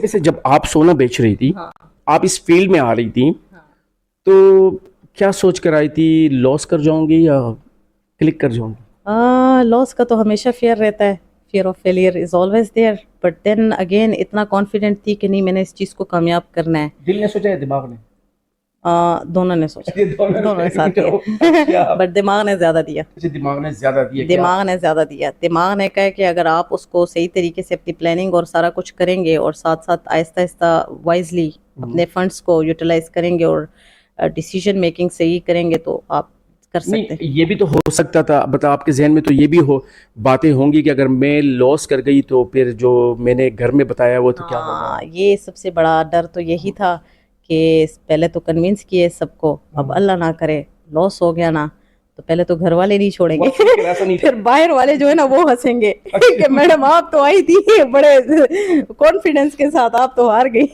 ویسے جب آپ سونا بیچ رہی تھی, ہاں آپ اس فیلڈ میں آ رہی تھی, ہاں. تو کیا سوچ کر آئی تھی, لاس کر جاؤں گی یا کلک کر جاؤں گی؟ لاس کا تو ہمیشہ فیئر رہتا ہے, fear of failure is always there, but then again اتنا کانفیڈنٹ تھی کہ نہیں میں نے اس چیز کو کامیاب کرنا ہے. دل نے سوچا ہے دماغ نے؟ دونوں نے سوچا, دونوں نے ساتھ دیا, اچھا بٹ دماغ نے زیادہ دیا. دماغ نے زیادہ دیا. دماغ نے زیادہ دیا. دماغ نے کہا کہ اگر آپ اس کو صحیح طریقے سے اپنی پلاننگ اور سارا کچھ کریں گے اور ساتھ ساتھ آہستہ آہستہ وائزلی اپنے فنڈس کو یوٹیلائز کریں گے اور ڈیسیجن میکنگ صحیح کریں گے تو آپ کر سکتے ہیں. یہ بھی تو ہو سکتا تھا, بتا آپ کے ذہن میں تو یہ بھی باتیں ہوں گی کہ اگر میں لاس کر گئی تو پھر جو میں نے گھر میں بتایا وہ تو کیا ہوگا. یہ سب سے بڑا ڈر تو یہی تھا کہ پہلے تو کنونس کیے سب کو, اب اللہ نہ کرے لاس ہو گیا نا, تو پہلے تو گھر والے نہیں چھوڑیں گے, پھر باہر والے جو ہے نا وہ ہنسیں گے کہ میڈم آپ تو آئی تھی بڑے کانفیڈنس کے ساتھ, آپ تو ہار گئی.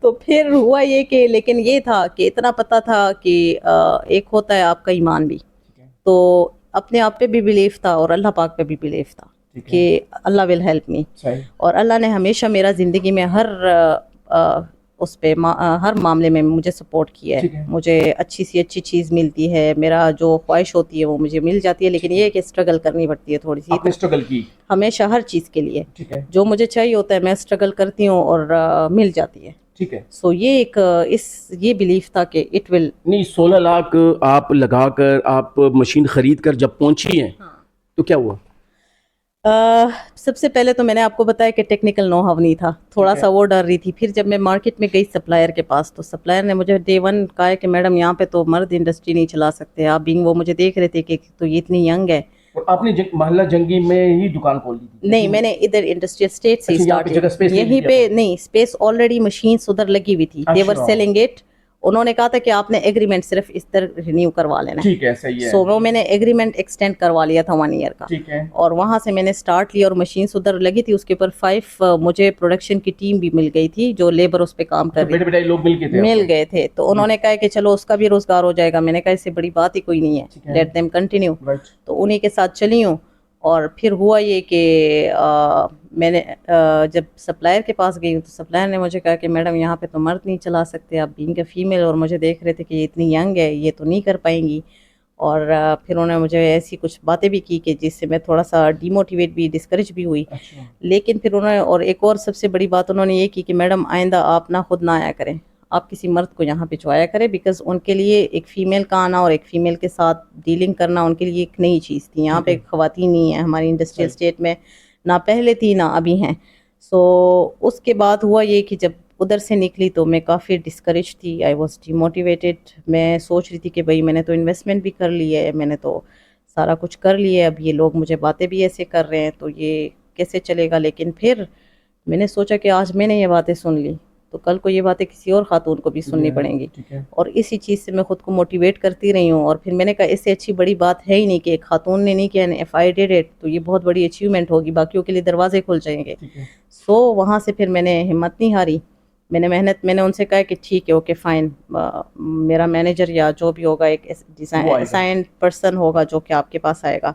تو پھر ہوا یہ کہ, لیکن یہ تھا کہ اتنا پتا تھا کہ ایک ہوتا ہے آپ کا ایمان بھی, تو اپنے آپ پہ بھی بلیف تھا اور اللہ پاک پہ بھی بلیف تھا کہ اللہ ول ہیلپ می, اور اللہ نے ہمیشہ میرا زندگی میں ہر اس پہ ہر معاملے میں مجھے سپورٹ کیا ہے. مجھے اچھی سی اچھی چیز ملتی ہے, میرا جو خواہش ہوتی ہے وہ مجھے مل جاتی ہے, لیکن یہ ہے کہ اسٹرگل کرنی پڑتی ہے تھوڑی سی. آپ نے اسٹرگل کی ہمیشہ ہر چیز کے لیے, جو مجھے چاہیے ہوتا ہے میں اسٹرگل کرتی ہوں اور مل جاتی ہے. ٹھیک ہے. سو یہ ایک یہ بلیف تھا کہ اٹ ول. نہیں 16 لاکھ آپ لگا کر آپ مشین خرید کر جب پہنچی ہیں تو کیا ہوا؟ سب سے پہلے تو میں نے آپ کو بتایا کہ ٹیکنیکل نو ہاو نہیں تھا, تھوڑا سا وہ ڈر رہی تھی. پھر جب میں مارکیٹ میں گئی سپلائر کے پاس, تو سپلائر نے مجھے ڈے ون کہا کہ میڈم یہاں پہ تو مرد انڈسٹری نہیں چلا سکتے آپ, بینگ وہ مجھے دیکھ رہے تھے کہ تو یہ اتنی ینگ ہے. آپ نے محلہ جنگی میں ہی دکان کھول دی تھی؟ نہیں, میں نے ادھر انڈسٹریل اسٹیٹ سے اسٹارٹ کیا, یہیں پہ نہیں, اسپیس آلریڈی مشینس ادھر لگی ہوئی تھی, دے ور سیلنگ اٹ. انہوں نے کہا تھا کہ آپ نے ایگریمنٹ صرف اس طرح رینیو کروا لینا. ٹھیک ہے, صحیح ہے. سو وہ میں نے ایگریمنٹ ایکسٹینڈ کروا لیا تھا 1 ایئر کا, ٹھیک ہے. اور وہاں سے میں نے اسٹارٹ لیا, اور مشینس ادھر لگی تھی. اس کے اوپر 5 مجھے پروڈکشن کی ٹیم بھی مل گئی تھی جو لیبر اس پہ کام کر رہی تھی. لوگ مل گئے تھے, تو انہوں نے کہا کہ چلو اس کا بھی روزگار ہو جائے گا. میں نے کہا اس سے بڑی بات ہی کوئی نہیں ہے, لیٹ دیم کنٹینیو. تو انہیں کے ساتھ چلی ہوں. اور پھر ہوا یہ کہ میں نے جب سپلائر کے پاس گئی ہوں تو سپلائر نے مجھے کہا کہ میڈم یہاں پہ تو مرد نہیں چلا سکتے, آپ بینگ اے فیمیل, اور مجھے دیکھ رہے تھے کہ یہ اتنی ینگ ہے, یہ تو نہیں کر پائیں گی. اور پھر انہوں نے مجھے ایسی کچھ باتیں بھی کی کہ جس سے میں تھوڑا سا ڈی موٹیویٹ بھی, ڈسکریج بھی ہوئی. لیکن پھر انہوں نے, اور ایک اور سب سے بڑی بات انہوں نے یہ کی کہ میڈم آئندہ آپ نہ خود نہ آیا کریں, آپ کسی مرد کو یہاں پہ چوایا کریں, بیکاز ان کے لیے ایک فیمیل کا آنا اور ایک فیمیل کے ساتھ ڈیلنگ کرنا ان کے لیے ایک نئی چیز تھی. یہاں پہ خواتین نہیں ہیں ہماری انڈسٹریل اسٹیٹ میں, نہ پہلے تھی نہ ابھی ہیں. سو اس کے بعد ہوا یہ کہ جب ادھر سے نکلی تو میں کافی ڈسکریج تھی, آئی واز ڈی موٹیویٹیڈ. میں سوچ رہی تھی کہ بھائی میں نے تو انویسٹمنٹ بھی کر لی ہے, میں نے تو سارا کچھ کر لیا ہے, اب یہ لوگ مجھے باتیں بھی ایسے کر رہے ہیں تو یہ کیسے چلے گا. لیکن پھر میں نے سوچا کہ آج میں نے یہ باتیں سن لی تو کل کو یہ باتیں کسی اور خاتون کو بھی سننی پڑیں گی, اور اسی چیز سے میں خود کو موٹیویٹ کرتی رہی ہوں. اور پھر میں نے کہا اس سے اچھی بڑی بات ہے ہی نہیں کہ ایک خاتون نے نہیں کیا, اف آئی ڈیڈ اٹ تو یہ بہت بڑی اچیومنٹ ہوگی, باقیوں کے لیے دروازے کھل جائیں گے. سو وہاں سے پھر میں نے ہمت نہیں ہاری, میں نے ان سے کہا کہ ٹھیک ہے اوکے فائن, میرا مینیجر یا جو بھی ہوگا ایک اسائنڈ پرسن ہوگا جو کہ آپ کے پاس آئے گا.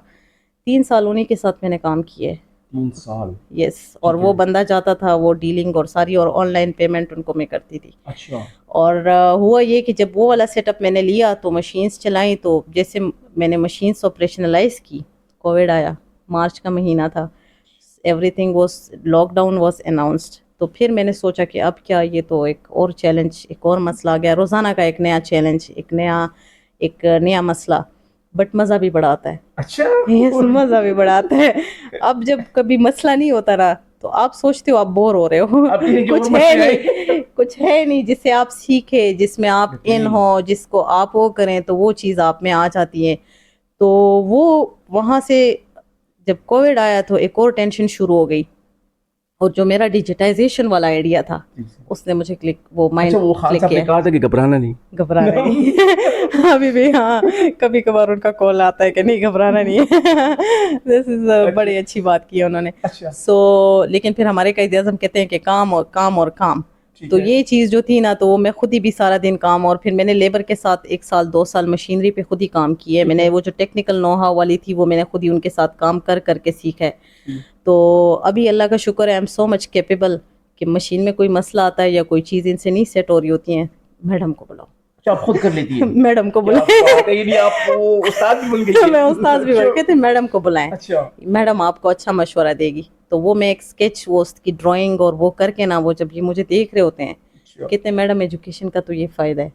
3 سال انہیں کے ساتھ میں نے کام کیے. 3 سال؟ یس. اور وہ بندہ جاتا تھا, وہ ڈیلنگ اور ساری اور آن لائن پیمنٹ ان کو میں کرتی تھی. اچھا. اور ہوا یہ کہ جب وہ والا سیٹ اپ میں نے لیا تو مشینز چلائیں, تو جیسے میں نے مشینز آپریشنلائز کی, کووڈ آیا, مارچ کا مہینہ تھا, everything was, lockdown was announced. تو پھر میں نے سوچا کہ اب کیا, یہ تو ایک اور چیلنج, ایک اور مسئلہ آ گیا. روزانہ کا ایک نیا چیلنج, ایک نیا مسئلہ, بٹ مزہ بھی بڑا آتا ہے. اچھا. مزہ بھی بڑا آتا ہے. اب جب کبھی مسئلہ نہیں ہوتا نا تو آپ سوچتے ہو آپ بور ہو رہے ہو, کچھ ہے نہیں جس سے آپ سیکھے, جس میں آپ ان ہو, جس کو آپ وہ کریں تو وہ چیز آپ میں آ جاتی ہے. تو وہ وہاں سے جب کووڈ آیا تو ایک اور ٹینشن شروع ہو گئی, اور جو میرا ڈیجیٹائزیشن والا آئیڈیا تھا اس نے مجھے وہ مائنڈ کلک کیا. کہا تھا کہ گھبرانا نہیں. ابھی بھی ہاں کبھی کبھار ان کا کال آتا ہے کہ نہیں گھبرانا نہیں ہے. دس از بڑی اچھی بات کی انہوں نے. سو لیکن پھر ہمارے قائد اعظم کہتے ہیں کہ کام اور کام اور کام. تو یہ چیز جو تھی نا, تو وہ میں خود ہی بھی سارا دن کام, اور پھر میں نے لیبر کے ساتھ 1 سال 2 سال مشینری پہ خود ہی کام کیے. میں نے وہ جو ٹیکنیکل نو ہاؤ والی تھی وہ میں نے خود ہی ان کے ساتھ کام کر کے سیکھا ہے. تو ابھی اللہ کا شکر ہے, I am so much capable کہ مشین میں کوئی مسئلہ آتا ہے یا کوئی چیز ان سے نہیں سیٹ ہو رہی ہوتی ہیں, میڈم کو بلاؤ. اچھا آپ خود کر لیتی ہیں؟ میڈم کو بلائیں. آپ استاد بھی بن گئی. میں استاد بھی بن کے تھے, میڈم کو بلائیں, اچھا میڈم آپ کو اچھا مشورہ دے گی. تو وہ میں ایک اسکیچ وہ اس کی ڈرائنگ اور وہ کر کے نا, وہ جب یہ مجھے دیکھ رہے ہوتے ہیں کہتے ہیں میڈم ایجوکیشن کا تو یہ فائدہ ہے.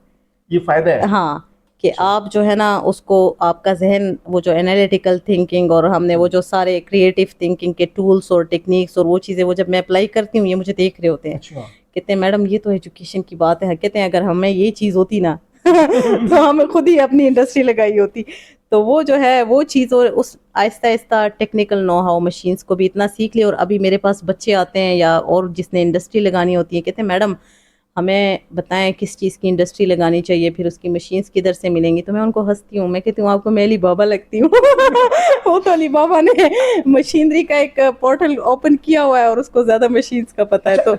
یہ فائدہ ہے ہاں کہ آپ جو ہے نا اس کو آپ کا ذہن وہ جو انالیٹیکل تھنکنگ اور ہم نے وہ جو سارے کریٹو تھنکنگ کے ٹولس اور ٹیکنیکس اور وہ چیزیں وہ جب میں اپلائی کرتی ہوں یہ مجھے دیکھ رہے ہوتے ہیں. کہتے ہیں میڈم یہ تو ایجوکیشن کی بات ہے. کہتے ہیں اگر ہمیں یہ چیز ہوتی نا تو ہمیں خود ہی اپنی انڈسٹری لگائی ہوتی. تو وہ جو ہے وہ چیز, اور اس آہستہ آہستہ ٹیکنیکل نو ہاؤ مشینس کو بھی اتنا سیکھ لیا. اور ابھی میرے پاس بچے آتے ہیں یا اور جس نے انڈسٹری لگانی ہوتی ہے, کہتے ہیں میڈم ہمیں بتائیں کس چیز کی انڈسٹری لگانی چاہیے, پھر اس کی مشینس کدھر سے ملیں گی. تو میں ان کو ہنستی ہوں, میں کہتی ہوں آپ کو میں علی بابا لگتی ہوں. وہ تو علی بابا نے مشینری کا ایک پورٹل اوپن کیا ہوا ہے اور اس کو زیادہ مشینس کا پتہ ہے. تو